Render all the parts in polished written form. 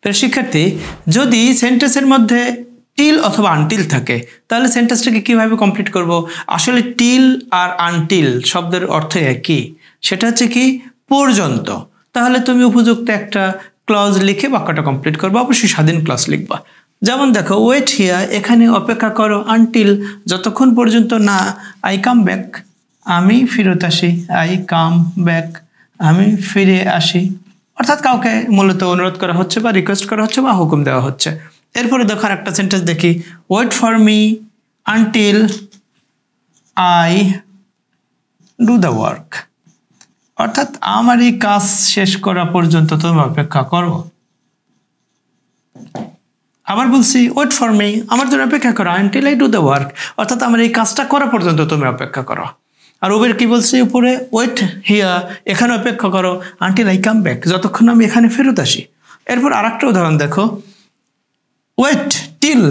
তো শিক্ষার্থী, যদি সেন্টেন্সের মধ্যে টিল অথবা আনটিল থাকে তাহলে সেন্টেন্সটাকে কিভাবে কমপ্লিট করব? আসলে টিল আর আনটিল শব্দের অর্থ একই, সেটা হচ্ছে কি পর্যন্ত। তাহলে তুমি উপযুক্ত একটা ক্লজ লিখে বাক্যটা কমপ্লিট করবে, অবশ্যই স্বাধীন ক্লজ লিখবা। যেমন দেখো, ওয়েট হিয়ার, এখানে অপেক্ষা করো, আনটিল, যতক্ষণ পর্যন্ত না আই কাম ব্যাক, আমি ফেরত আসি, আই কাম ব্যাক, আমি ফিরে আসি। অর্থাৎ কাউকে মূলত অনুরোধ করা হচ্ছে বা রিকোয়েস্ট করা হচ্ছে বা হুকুম দেওয়া হচ্ছে। এরপরে দেখো একটা সেন্টেন্স দেখি, wait for me until I do the work, অর্থাৎ আমার এই কাজ শেষ করা পর্যন্ত তুমি অপেক্ষা করো। আবার বলছি, ওয়েট ফর মি, আমার জন্য অপেক্ষা করো, until I do the work, অর্থাৎ আমার এই কাজটা করা পর্যন্ত তুমি অপেক্ষা করো। আর ওবের কি বলছি উপরে, ওয়েট হিয়ার, এখানে অপেক্ষা করো, আনটিল আই কাম ব্যাক, যতক্ষণ আমি এখানে ফেরত আসি। এরপর আরেকটা উদাহরণ দেখো, ওয়েট টিল,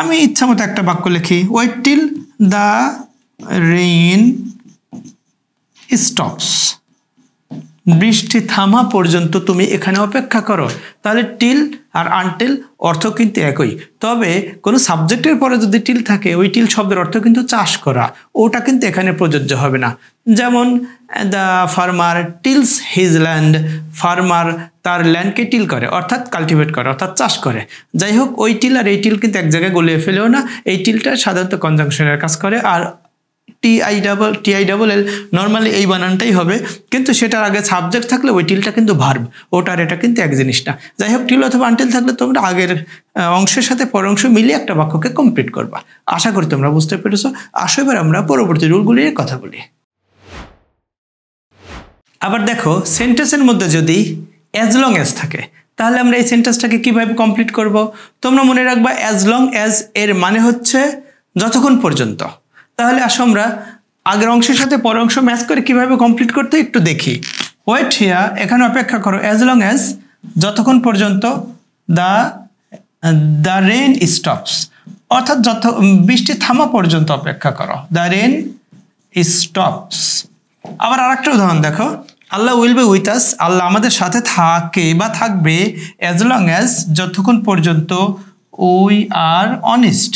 আমি ইচ্ছা মতো একটা বাক্য লিখি, wait till the rain stops, বৃষ্টি থামা পর্যন্ত তুমি এখানে অপেক্ষা করো। তাহলে টিল আর আনটিল অর্থ কিন্তু একই, তবে কোনো সাবজেক্টের পরে যদি টিল থাকে ওই টিল শব্দের অর্থ কিন্তু চাষ করা, ওটা কিন্তু এখানে প্রযোজ্য হবে না। যেমন the farmer tills his land, farmer তার ল্যান্ডকে টিল করে, অর্থাৎ কাল্টিভেট করে, অর্থাৎ চাষ করে। যাই হোক, ওই টিল আর এই টিল কিন্তু এক জায়গায় গলিয়ে ফেলেও না, এই টিলটা সাধারণত কনজাংশনের কাজ করে, আর টিআইডাবল এল নর্মালি এই বানানটাই হবে, কিন্তু সেটার আগে সাবজেক্ট থাকলে ওই টিলটা কিন্তু ভার্ব, ওটার এটা কিন্তু এক জিনিস না। যাই হোক, টিল অথবা আনটিল থাকলে তোমরা আগের অংশের সাথে পরের অংশ মিলিয়ে একটা বাক্যকে কমপ্লিট করবা। আশা করি তোমরা বুঝতে পেরেছো। আসো এবার আমরা পরবর্তী রুলগুলি নিয়ে কথা বলি। আবার দেখো, সেন্টেন্সের মধ্যে যদি অ্যাজ লং অ্যাজ থাকে তাহলে আমরা এই সেন্টেন্সটাকে কিভাবে কমপ্লিট করব? তোমরা মনে রাখবা, অ্যাজ লং অ্যাজ এর মানে হচ্ছে যতক্ষণ পর্যন্ত। তাহলে আসো আমরা আগের অংশের সাথে পরের অংশ ম্যাচ করে কিভাবে কমপ্লিট করতে একটু দেখি। ওয়েট হিয়ার, এখানে অপেক্ষা করো, অ্যাজ লং অ্যাজ, যতক্ষণ পর্যন্ত দ্য রেইন স্টপস, অর্থাৎ বৃষ্টি থামা পর্যন্ত অপেক্ষা করো, দ্য রেইন স্টপস। আবার আরেকটা উদাহরণ দেখো, আল্লাহ উইল বি উইথ আস, আল্লাহ আমাদের সাথে থাকে বা থাকবে, অ্যাজ লং অ্যাজ, যতক্ষণ পর্যন্ত উই আর অনেস্ট,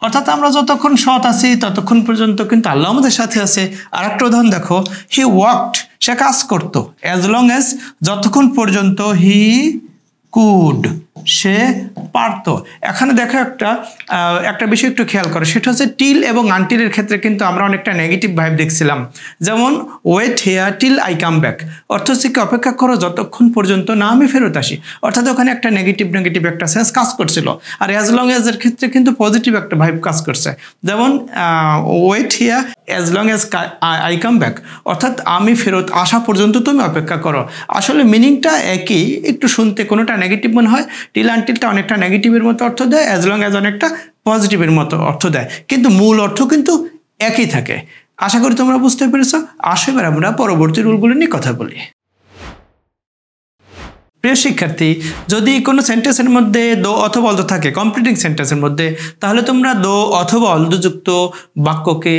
অর্থাৎ আমরা যতক্ষণ সৎ আছি ততক্ষণ পর্যন্ত কিন্তু আল্লাহ আমাদের সাথে আছে। আর একটা উদাহরণ দেখো, হি ওয়ার্কড, সে কাজ করতো, অ্যাজ লং অ্যাজ, যতক্ষণ পর্যন্ত হি কুড, সে পারতো। এখানে দেখো একটা বিষয় একটু খেয়াল করো, সেটা হচ্ছে টিল এবং আনটিলের ক্ষেত্রে কিন্তু আমরা অনেকটা নেগেটিভ ভাইব দেখছিলাম। যেমন wait here till I come back, অর্থ হচ্ছে কি অপেক্ষা করো যতক্ষণ পর্যন্ত না আমি ফেরত আসি, অর্থাৎ ওখানে একটা নেগেটিভ একটা সেন্স কাজ করছিল। আর অ্যাজ লং অ্যাজ এর ক্ষেত্রে কিন্তু পজিটিভ একটা ভাইব কাজ করছে। যেমন wait here as long as I come back, অর্থাৎ আমি ফেরত আসা পর্যন্ত তুমি অপেক্ষা করো। আসলে মিনিংটা একই, একটু শুনতে কোনোটা নেগেটিভ মনে হয়, টিল আনটিলটা অনেকটা নেগেটিভের মতো অর্থ দেয়, অ্যাজ লং অ্যাজ অনেকটা পজিটিভের মতো অর্থ দেয়, কিন্তু মূল অর্থ কিন্তু একই থাকে। আশা করি তোমরা বুঝতে পেরেছো। আসো এবার আমরা পরবর্তী রুলগুলো নিয়ে কথা বলি। প্রিয় শিক্ষার্থী, যদি কোনো সেন্টেন্সের মধ্যে দো অথবা অলদো থাকে কমপ্লিটিং সেন্টেন্সের মধ্যে, তাহলে তোমরা দো অথবা অলদোযুক্ত বাক্যকে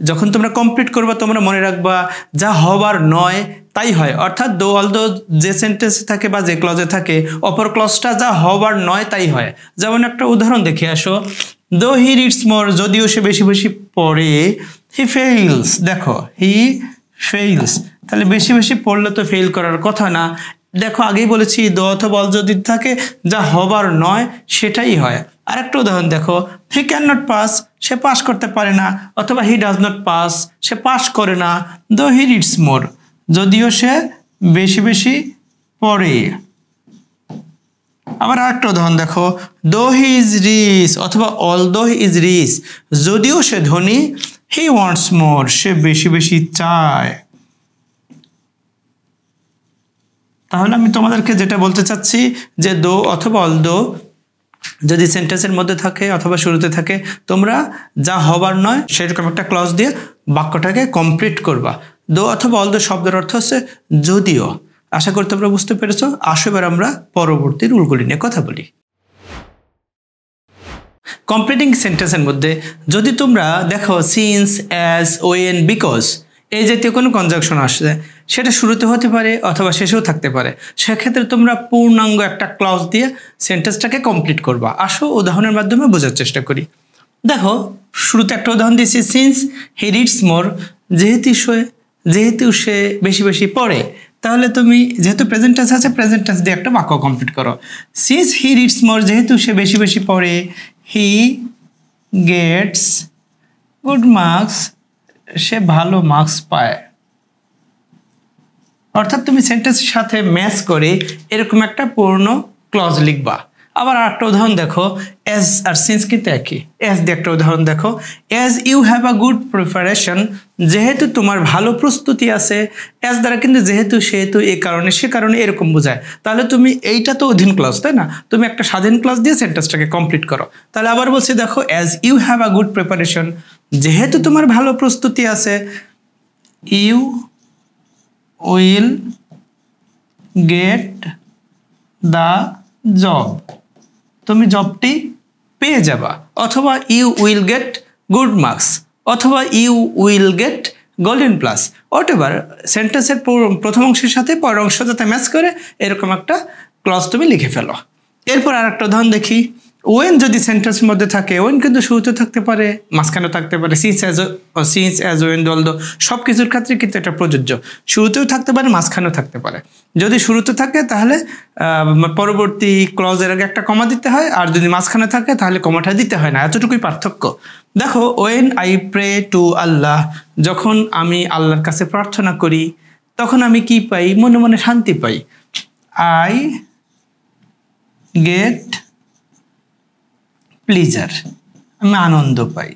যখন তোমরা কমপ্লিট করবা তোমরা মনে রাখবা যা হবার নয় তাই হয়, অর্থাৎ দো অলদো যে সেন্টেন্সে থাকে বা যে ক্লজে থাকে অপর ক্লজটা যা হবার নয় তাই হয়। যেমন একটা উদাহরণ দেখে আসো, দো হি রিডস মোর, যদিও সে বেশি বেশি পড়ে, হি ফেইলস, দেখো হি ফেইলস, তাহলে বেশি বেশি পড়লে তো ফেল করার কথা না। দেখো আগেই বলেছি দো অথবা অল যদি থাকে যা হবার নয় সেটাই হয়। আরেকটা উদাহরণ দেখো, he can not pass, say pass করতে পারে না, অথবা he does not pass, say pass করে না, দো হি রিডস মোর, যদিও সে বেশি বেশি পড়ে। আবার আরেকটা উদাহরণ দেখো, দো হি ইজ রিচ অথবা অলদো হি ইজ রিচ, যদিও সে ধনী, হি ওয়ান্টস মোর, সে বেশি বেশি চায়। তাহলে আমি তোমাদেরকে যেটা বলতে চাচ্ছি যে দো অথবা অলদো যদি সেন্টেন্সের মধ্যে থাকে অথবা শুরুতে থাকে তোমরা যা হবার নয় সেরকম একটা ক্লজ দিয়ে বাক্যটাকে কমপ্লিট করবা। দো অথবা অলদো শব্দের অর্থ হচ্ছে যদিও। আশা করি তোমরা বুঝতে পেরেছো। আসো এবার আমরা পরবর্তী রুলগুলি নিয়ে কথা বলি। কমপ্লিটিং সেন্টেন্সের মধ্যে যদি তোমরা দেখো সিন্স, অ্যাজ, ওয়েন, বিকজ এই জাতীয় কোনো কনজাংশন আসছে, সেটা শুরুতে হতে পারে অথবা শেষেও থাকতে পারে। সেক্ষেত্রে তোমরা পূর্ণাঙ্গ একটা ক্লজ দিয়ে সেন্টেন্সটাকে কমপ্লিট করবা। আসো উদাহরণের মাধ্যমে বোঝার চেষ্টা করি। দেখো শুরুতে একটা উদাহরণ দিয়েছি, সিন্স হি রিডস মোর, যেহেতু সে বেশি বেশি পড়ে। তাহলে তুমি যেহেতু প্রেজেন্ট টেন্স আছে, প্রেজেন্ট টেন্স দিয়ে একটা বাক্য কমপ্লিট করো। সিন্স হি রিডস মোর, যেহেতু সে বেশি বেশি পড়ে, হি গেটস গুড মার্কস, সে ভালো মার্কস পায়। অর্থাৎ তুমি সেন্টেন্সের সাথে ম্যাচ করে এরকম একটা পূর্ণ ক্লজ লিখবা। আবার একটা উদাহরণ দেখো, অ্যাজ আর সিন্স কিন্তু একই। অ্যাজ দিয়ে একটা উদাহরণ দেখো, as you have a good preparation, যেহেতু তোমার ভালো প্রস্তুতি আছে। অ্যাজ দ্বারা কিন্তু যেহেতু সেহেতু এই কারণে সে কারণে এরকম বোঝায়। তাহলে তুমি এইটা তো অধীন ক্লজ, তাই না? তুমি একটা স্বাধীন ক্লজ দিয়ে সেন্টেন্সটাকে কমপ্লিট করো। তাহলে আবার বলছি দেখো, as you have a good preparation, যেহেতু তোমার ভালো প্রস্তুতি আছে, you will get the job, তুমি জবটি পেয়ে যাবা। অথবা you will get good marks, অথবা you will get golden plus, whatever. সেন্টেন্সের প্রথম অংশের সাথে পরের অংশ যাতে ম্যাচ করে এরকম একটা ক্লজ তুমি লিখে ফেলো। এরপর আর একটা উদাহরণ দেখি, ওয়েন যদি সেন্টেন্সের মধ্যে থাকে, ওয়েন কিন্তু শুরুতে থাকতে পারে, মাঝখানেও থাকতে পারে। সিন্স অ্যাজ ওয়েন দলদ সব কিছুর ক্ষেত্রে কিন্তু এটা প্রযোজ্য। শুরুতেও থাকতে পারে, মাঝখানেও থাকতে পারে। যদি শুরুতে থাকে তাহলে পরবর্তী ক্লজের আগে একটা কমা দিতে হয়, আর যদি মাঝখানে থাকে তাহলে কমাটা দিতে হয় না। এতটুকুই পার্থক্য। দেখো, ওয়েন আই প্রে টু আল্লাহ, যখন আমি আল্লাহর কাছে প্রার্থনা করি তখন আমি কি পাই? মনে মনে শান্তি পাই। আই গেট প্লিজার, আমি আনন্দ পাই।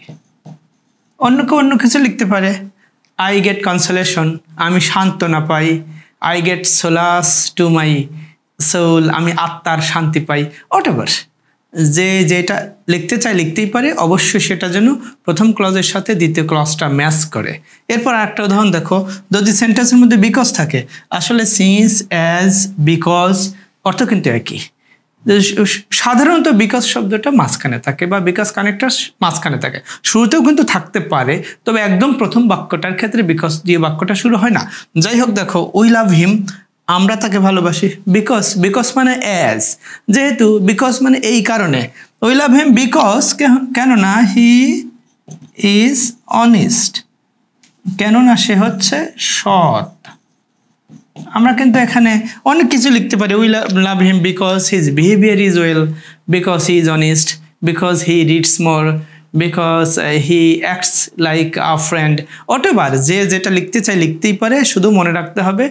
অন্য কেউ অন্য কিছু লিখতে পারে, আই গেট কনসোলেশন, আমি সান্ত্বনা পাই। I get solace to my soul, আমি আত্মার শান্তি পাই। হোয়াটএভার, যে যেটা লিখতে চায় লিখতেই পারে, অবশ্যই সেটা যেন প্রথম ক্লজের সাথে দ্বিতীয় ক্লজটা ম্যাচ করে। এরপর একটা উদাহরণ দেখো, যদি সেন্টেন্সের মধ্যে বিকজ থাকে, আসলে সিন্স, অ্যাজ, বিকজ অর্থ কিন্তু একই। সাধারণত বিকজ শব্দটা মাঝখানে থাকে বা বিকজ কানেক্টর মাঝখানে থাকে। শুরুতেও কিন্তু থাকতে পারে, তবে একদম প্রথম বাক্যটার ক্ষেত্রে বিকজ দিয়ে বাক্যটা শুরু হয় না। যাই হোক, দেখো, উই লাভ হিম, আমরা তাকে ভালোবাসি। বিকজ মানে অ্যাজ, যেহেতু বিকজ মানে এই কারণে। উই লাভ হিম বিকজ, কেননা হি ইজ অনেস্ট, কেননা সে হচ্ছে সৎ। আমরা কিন্তু এখানে অনেক কিছু লিখতে পারি। We love him because his behaviour is well, because he is honest, because he reads more, because he acts like a friend. Whatever, যে যেটা লিখতে চাই লিখতেই পারে। শুধু মনে রাখতে হবে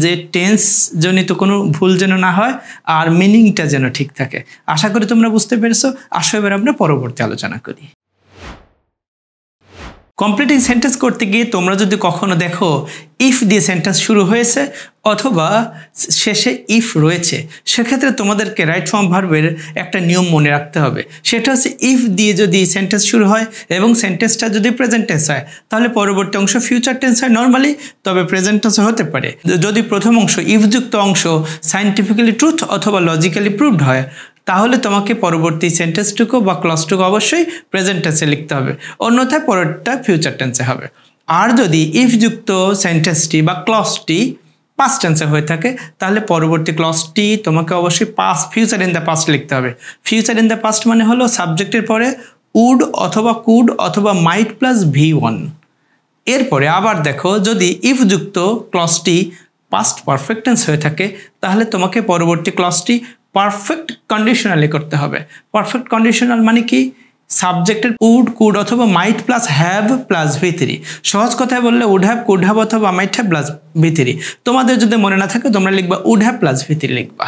যে টেন্স জনিত কোনো ভুল যেন না হয় আর মিনিংটা যেন ঠিক থাকে। আশা করি তোমরা বুঝতে পেরেছো। আসো এবার আমরা পরবর্তী আলোচনা করি। কমপ্লিটিং সেন্টেন্স করতে গিয়ে তোমরা যদি কখনো দেখো ইফ দিয়ে সেন্টেন্স শুরু হয়েছে অথবা শেষে ইফ রয়েছে, সেক্ষেত্রে তোমাদেরকে রাইট ফর্ম ভার্বের একটা নিয়ম মনে রাখতে হবে। সেটা হচ্ছে, ইফ দিয়ে যদি সেন্টেন্স শুরু হয় এবং সেন্টেন্সটা যদি প্রেজেন্ট টেন্স হয়, তাহলে পরবর্তী অংশ ফিউচার টেন্স হয় নর্মালি, তবে প্রেজেন্ট টেন্স হতে পারে। যদি প্রথম অংশ ইফযুক্ত অংশ সায়েন্টিফিক্যালি ট্রুথ অথবা লজিক্যালি প্রুভড হয়, তাহলে তোমাকে পরবর্তী সেন্টেন্সটুকু বা ক্লজটুকু অবশ্যই প্রেজেন্ট টেন্সে লিখতে হবে, অন্যথায় পরেরটা ফিউচার টেন্সে হবে। আর যদি ইফযুক্ত সেন্টেন্সটি বা ক্লজটি পাস্ট টেন্সে হয়ে থাকে, তাহলে পরবর্তী ক্লজটি তোমাকে অবশ্যই ফিউচার ইন দ্য পাস্ট লিখতে হবে। ফিউচার ইন দ্য পাস্ট মানে হলো সাবজেক্টের পরে উড অথবা কুড অথবা মাইট প্লাস V1। এরপরে আবার দেখো, যদি ইফযুক্ত ক্লজটি পাস্ট পারফেক্ট টেন্স হয়ে থাকে, তাহলে তোমাকে পরবর্তী ক্লজটি পারফেক্ট কন্ডিশনালি করতে হবে। পারফেক্ট কন্ডিশনাল মানে কি? সাবজেক্টের উড, কুড অথবা মাইট প্লাস হ্যাভ প্লাস V3। সহজ কথায় বললে উড হ্যাভ, কুড হ্যাভ অথবা মাইট হ্যাভ প্লাস V3। তোমাদের যদি মনে না থাকে তোমরা লিখবা উড হ্যাভ প্লাস V3 লিখবা।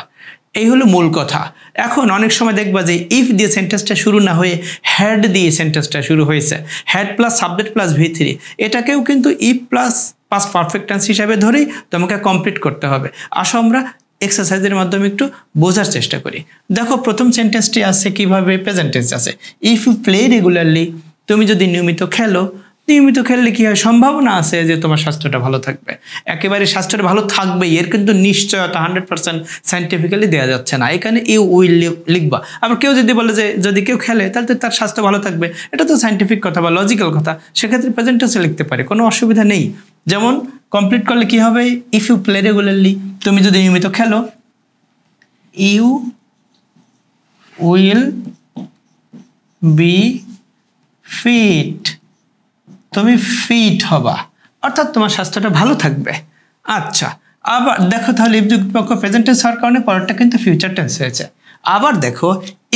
এই হলো মূল কথা। এখন অনেক সময় দেখবা যে ইফ দিয়ে সেন্টেন্সটা শুরু না হয়ে হ্যাড দিয়ে সেন্টেন্সটা শুরু হয়েছে, had plus subject plus V3। এটাকেও কিন্তু if plus past perfect tense হিসাবে ধরেই তোমাকে কমপ্লিট করতে হবে। আসো আমরা এক্সারসাইজের মাধ্যমে একটু বোঝার চেষ্টা করি। দেখো, প্রথম সেন্টেন্সটি আছে কিভাবে, প্রেজেন্ট টেন্স আছে। ইফ ইউ প্লে রেগুলারলি, তুমি যদি নিয়মিত খেলো, নিয়মিত খেললে কি হয়, সম্ভাবনা আছে যে তোমার স্বাস্থ্যটা ভালো থাকবে। একেবারে স্বাস্থ্যটা ভালো থাকবেই এর কিন্তু নিশ্চয়তা 100% সায়েন্টিফিক্যালি দেওয়া যাচ্ছে না, এখানে ইউ উইল লিখবা। আবার কেউ যদি বলে যে যদি কেউ খেলে তাহলে তো তার স্বাস্থ্য ভালো থাকবে, এটা তো সায়েন্টিফিক কথা বা লজিক্যাল কথা, সেক্ষেত্রে প্রেজেন্ট টেন্সে লিখতে পারে, কোনো অসুবিধা নেই। যেমন কমপ্লিট করলে কি হবে, ইফ ইউ প্লে রেগুলারলি, তুমি যদি নিয়মিত খেলো, ইউ উইল বি ফিট, তুমি ফিট হবা, অর্থাৎ তোমার স্বাস্থ্যটা ভালো থাকবে। আচ্ছা, আবার দেখো তাহলে ইফ যুক্ত বাক্য প্রেজেন্ট টেন্স হওয়ার কারণে পরেরটা কিন্তু ফিউচার টেন্স হয়েছে। আবার দেখো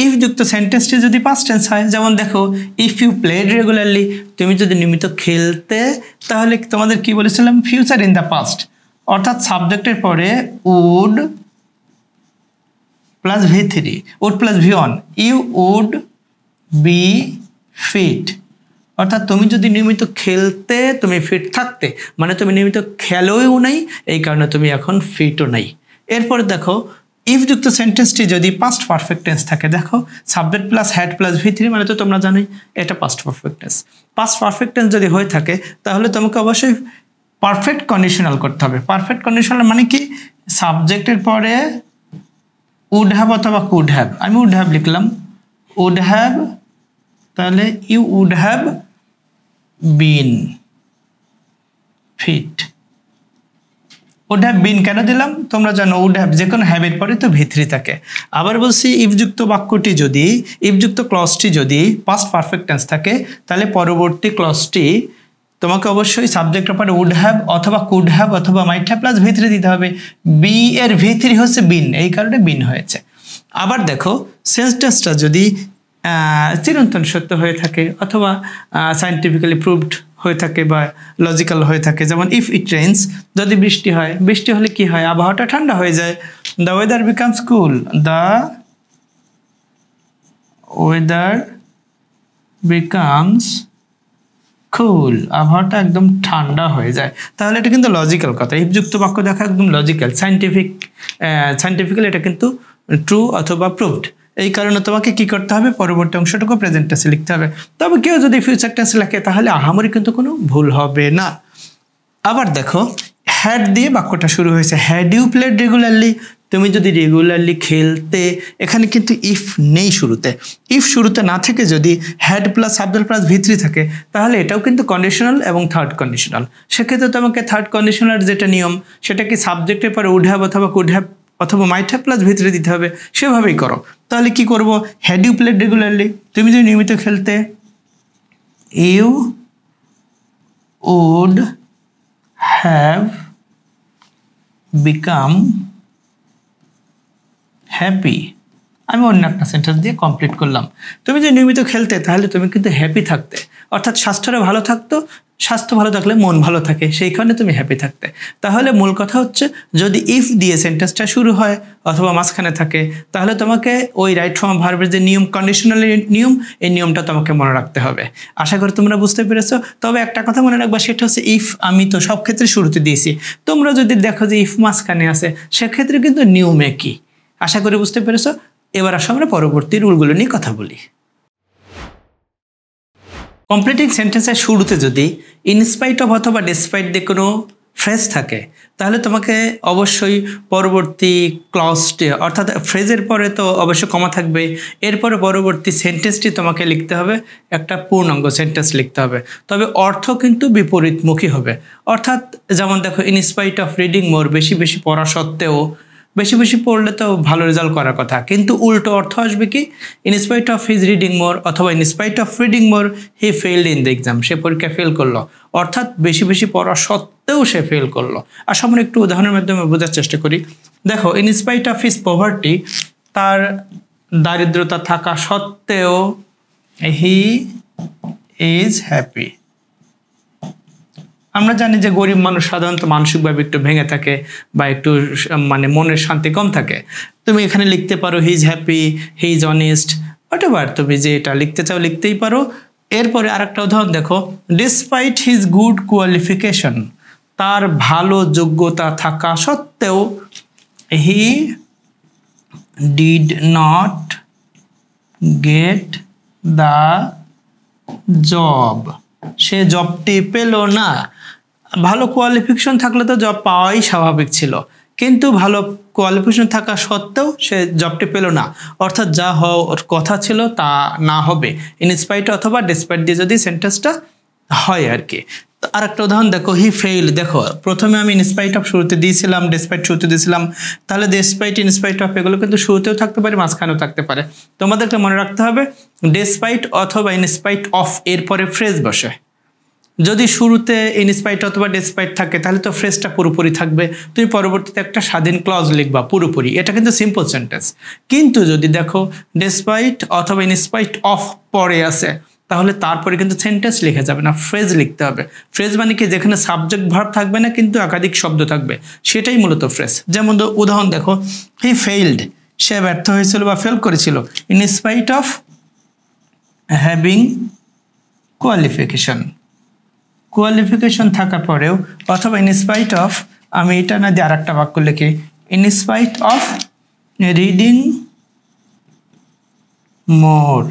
ইফ যুক্ত সেন্টেন্সটি যদি পাস্ট টেন্স হয়, যেমন দেখো ইফ ইউ প্লেড রেগুলারলি, তুমি যদি নিয়মিত খেলতে, তাহলে তোমাদের কি বলেছিলাম, ফিউচার ইন দ্য পাস্ট, অর্থাৎ সাবজেক্টের পরে would plus V3, would plus V1, you would be fit, অর্থাৎ তুমি যদি নিয়মিত খেলতে তুমি ফিট থাকতে, মানে তুমি নিয়মিত খেলোও নাই, এই কারণে তুমি এখন ফিটও নাই। এরপরে দেখো ইফ যুক্ত সেন্টেন্সটি যদি পাস্ট পারফেক্ট টেন্স থাকে, দেখো subject plus had plus V3, মানে তো তোমরা জানোই এটা past perfect tense. Past perfect tense যদি হয়ে থাকে তাহলে তোমাকে অবশ্যই পারফেক্ট কন্ডিশনাল করতে হবে। পারফেক্ট কন্ডিশনাল মানে কি, সাবজেক্টের পরে উড হ্যাভ অথবা কুড হ্যাভ, আমি উড হ্যাভ লিখলাম, উড হ্যাভ, তাহলে you would have been fit. Would have been কেন দিলাম, তোমরা জানো উড হ্যাভ যে কোনো হ্যাভের পরে তো V3 থাকে। আবার বলছি ইফযুক্ত বাক্যটি যদি, ইফযুক্ত ক্লজটি যদি পাস্ট পারফেক্ট টেন্স থাকে, তাহলে পরবর্তী ক্লজটি তোমাকে অবশ্যই সাবজেক্টের পরে উড হ্যাভ অথবা কুড হ্যাভ অথবা মাইট হ্যাভ প্লাস V3 দিতে হবে। বি এর V3 হচ্ছে বিন, এই কারণে বিন হয়েছে। আবার দেখো সেন্টেন্সটা যদি চিরন্তন সত্য হয়ে থাকে অথবা সায়েন্টিফিক্যালি প্রুভড হয়ে থাকে বা লজিক্যাল হয়ে থাকে, যেমন ইফ ইট রেইনস, যদি বৃষ্টি হয়, বৃষ্টি হলে কি হয়, আবহাওয়াটা ঠান্ডা হয়ে যায়। The weather becomes cool, the weather becomes cool, আবহাওয়াটা একদম ঠান্ডা হয়ে যায়। তাহলে এটা কিন্তু লজিক্যাল কথা, ইফযুক্ত বাক্য দেখা একদম লজিক্যাল, সায়েন্টিফিক্যালি এটা কিন্তু ট্রু অথবা প্রুভড। এই কারণে তোমাকে কি করতে হবে, পরবর্তী অংশটুকু প্রেজেন্ট টেন্সে লিখতে হবে। তবে কেউ যদি ফিউচার টেন্সে লেখে তাহলে আহামরি কিন্তু কোনো ভুল হবে না। আবার দেখো হ্যাড দিয়ে বাক্যটা শুরু হয়েছে, হ্যাড ইউ প্লেড রেগুলারলি, তুমি যদি রেগুলারলি খেলতে, এখানে কিন্তু ইফ নেই শুরুতে। ইফ শুরুতে না থেকে যদি had plus subject plus V3 থাকে, তাহলে এটাও কিন্তু কন্ডিশনাল এবং থার্ড কন্ডিশনাল। সেক্ষেত্রে তোমাকে থার্ড কন্ডিশনাল যেটা নিয়ম, সেটা কি সাবজেক্টের পরে উড হ্যাভ অথবা কুড হ্যাভ অথবা মাইট হ্যাভ প্লাস V3 দিতে হবে, সেভাবেই করো। তাহলে কি করব, হ্যাড ইউ প্লেড রেগুলারলি, তুমি যদি নিয়মিত খেলতে, you would have become happy. আমি অন্য একটা সেন্টেন্স দিয়ে কমপ্লিট করলাম। তুমি যদি নিয়মিত খেলতে তাহলে তুমি কিন্তু হ্যাপি থাকতে, অর্থাৎ স্বাস্থ্যটা ভালো থাকতো, স্বাস্থ্য ভালো থাকলে মন ভালো থাকে, সেইখানে তুমি হ্যাপি থাকতে। তাহলে মূল কথা হচ্ছে যদি ইফ দিয়ে সেন্টেন্সটা শুরু হয় অথবা মাঝখানে থাকে, তাহলে তোমাকে ওই রাইট ফর্ম ভার্বের যে নিয়ম, কন্ডিশনাল নিয়ম, এই নিয়মটা তোমাকে মনে রাখতে হবে। আশা করি তোমরা বুঝতে পেরেছো। তবে একটা কথা মনে রাখবা, সেটা হচ্ছে ইফ আমি তো সব ক্ষেত্রে শুরুতে দিয়েছি, তোমরা যদি দেখো যে ইফ মাঝখানে আছে, সেক্ষেত্রে কিন্তু নিয়ম একই। আশা করি বুঝতে পেরেছো। এবার আসো আমরা পরবর্তী রুলগুলো নিয়ে কথা বলি। কমপ্লিটিং সেন্টেন্সের শুরুতে যদি ইনস্পাইট অফ অথবা ডিসপাইট দিয়ে কোনো ফ্রেজ থাকে, তাহলে তোমাকে অবশ্যই পরবর্তী ক্লজটি, অর্থাৎ ফ্রেজের পরে তো অবশ্যই কমা থাকবে, এরপরে পরবর্তী সেন্টেন্সটি তোমাকে লিখতে হবে, একটা পূর্ণাঙ্গ সেন্টেন্স লিখতে হবে। তবে অর্থ কিন্তু বিপরীতমুখী হবে। অর্থাৎ যেমন দেখো, ইনস্পাইট অফ রিডিং মোর, বেশি বেশি পড়া সত্ত্বেও, বেশি বেশি পড়লে তো ভালো রেজাল্ট করার কথা, কিন্তু উল্টো অর্থ আসবে কি, in spite of his reading more অথবা in spite of reading more he failed in the exam, সে পরীক্ষা ফেল করলো, অর্থাৎ বেশি বেশি পড়া সত্ত্বেও সে ফেল করলো। আসলে আমরা একটু উদাহরণের মাধ্যমে বোঝার চেষ্টা করি। দেখো, ইনস্পাইট অফ হিজ পভার্টি, তার দারিদ্রতা থাকা সত্ত্বেও হি ইজ হ্যাপি। আমরা জানি যে গরিব মানুষ সাধারণত মানসিকভাবে একটু ভেঙে থাকে বা একটু মানে মনের শান্তি কম থাকে। তুমি এখানে লিখতে পারো he is happy, he is honest, whatever তুমি যে এটা লিখতে চাও লিখতেই পারো। এরপরে আরেকটা উদাহরণ দেখো, ডিসপাইট হিজ গুড কোয়ালিফিকেশন, তার ভালো যোগ্যতা থাকা সত্ত্বেও he did not get the job. সে জবটি পেল না। ভালো কোয়ালিফিকেশন থাকলে তো জব পাওয়াই স্বাভাবিক ছিল, কিন্তু ভালো কোয়ালিফিকেশন থাকা সত্ত্বেও সে জবটি পেল না, অর্থাৎ যা হওয়ার কথা ছিল তা না হবে। ইনস্পাইট অথবা ডিসপাইট দিয়ে যদি সেন্টেন্সটা হয় আর কি। আর একটা উদাহরণ দেখো, হি ফেইল। দেখো প্রথমে আমি ইনস্পাইট অফ শুরুতে দিয়েছিলাম, ডিসপাইট শুরুতে দিয়েছিলাম, তাহলে ডিসপাইট ইনস্পাইট অফ এগুলো কিন্তু শুরুতেও থাকতে পারে, মাঝখানেও থাকতে পারে। তোমাদেরকে মনে রাখতে হবে ডিসপাইট অথবা ইনস্পাইট অফ এরপরে ফ্রেজ বসে। যদি শুরুতে ইনস্পাইট অথবা ডিসপাইট থাকে তাহলে তো ফ্রেজটা পুরোপুরি থাকবে, তুমি পরবর্তীতে একটা স্বাধীন ক্লজ লিখবা পুরোপুরি, এটা কিন্তু সিম্পল সেন্টেন্স। কিন্তু যদি দেখো ডিসপাইট অথবা ইনস্পাইট অফ পরে আছে, তাহলে তারপরে কিন্তু সেন্টেন্স লেখা যাবে না, ফ্রেজ লিখতে হবে। ফ্রেজ মানে কি, যেখানে সাবজেক্ট ভার্ব থাকবে না কিন্তু একাধিক শব্দ থাকবে, সেটাই মূলত ফ্রেজ। যেমন উদাহরণ দেখো, হি ফেইলড, সে ব্যর্থ হয়েছিল বা ফেল করেছিল, ইনস্পাইট অফ হ্যাভিং কোয়ালিফিকেশন থাকার পরেও, অথবা ইনস্পাইট অফ, আমি এটা না দিয়ে আর একটা বাক্য লিখি, ইনস্পাইট অফ রিডিং মোর,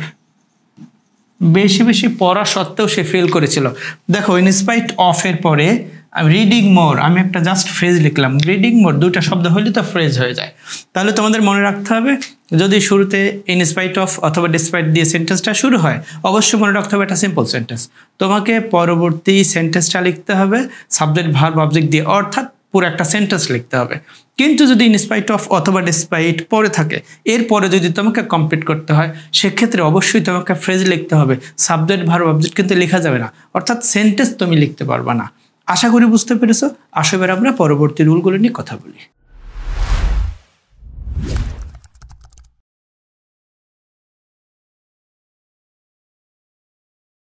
বেশি বেশি পড়া সত্ত্বেও সে ফেল করেছিল। দেখো ইনস্পাইট অফ এর পরে আমি রিডিং মোর, আমি একটা জাস্ট ফ্রেজ লিখলাম, রিডিং মোর দুটা শব্দ হলে তো ফ্রেজ হয়ে যায়। তাহলে তোমাদের মনে রাখতে হবে, যদি শুরুতে ইনস্পাইট অফ অথবা ডিসপাইট দিয়ে সেন্টেন্সটা শুরু হয়, অবশ্যই মনে রাখতে হবে এটা সিম্পল সেন্টেন্স। তোমাকে পরবর্তী সেন্টেন্সটা লিখতে হবে সাবজেক্ট ভার্ব অবজেক্ট দিয়ে, অর্থাৎ পুরো একটা সেন্টেন্স লিখতে হবে। কিন্তু যদি ইনস্পাইট অফ অথবা ডিসপাইট পরে থাকে, এরপরে যদি তোমাকে কমপ্লিট করতে হয়, সেক্ষেত্রে অবশ্যই তোমাকে ফ্রেজ লিখতে হবে, সাবজেক্ট ভার্ব অবজেক্ট কিন্তু লেখা যাবে না, অর্থাৎ সেন্টেন্স তুমি লিখতে পারবা না। আশা করি বুঝতে পেরেছো। আসলে আমরা পরবর্তী রুলগুলো নিয়ে কথা বলি।